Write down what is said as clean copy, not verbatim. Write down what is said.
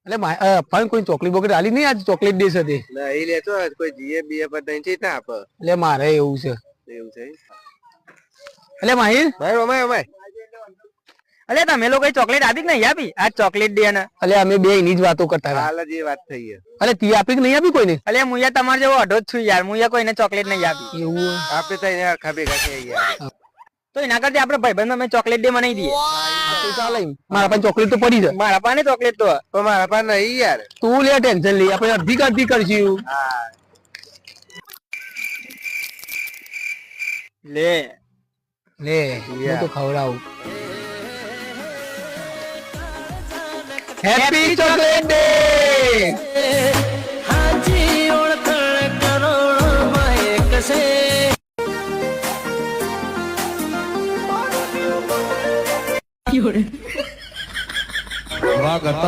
એટલે પણ કોઈ ચોકલેટ બોકલેટ આલી નહીં આજ ચોકલેટ ડે છે તે નહીં લેતો કોઈ જીએ બીએ પર નહીં છે ના આપે એટલે મારે એવું છે એટલે માહિર ભાઈ ઓમાય ઓમાય અલે તમે લોકો ચોકલેટ આપી કે નહીં આપી આ ચોકલેટ ડે ને એટલે અમે બે એની જ વાતો કરતા હતા હાલ જ એ વાત થઈ છે એટલે તી આપી કે નહીં આપી કોઈને અલે મુયા તમારે જેવો અઢો જ છું યાર મુયા કોઈને ચોકલેટ નહીં આપી એવું આપણે તો એને આખા ભેગા થઈ ગયા તો એના કરતા આપણે ભાઈબંધ અમે ચોકલેટ ડે મનાઈ દઈએ તો ચાલે મારા પાસે ચોકલેટ તો પડી છે મારા પાસે ચોકલેટ તો પણ મારા પાસે નહીં યાર તું લે ટેન્શન લે આપણે અડધી કરશું લે લે હું તો ખવડાવું હેપી ચોકલેટ ડે હાજી ઓળખણ કરોડમાં એક છે વાહ કરતા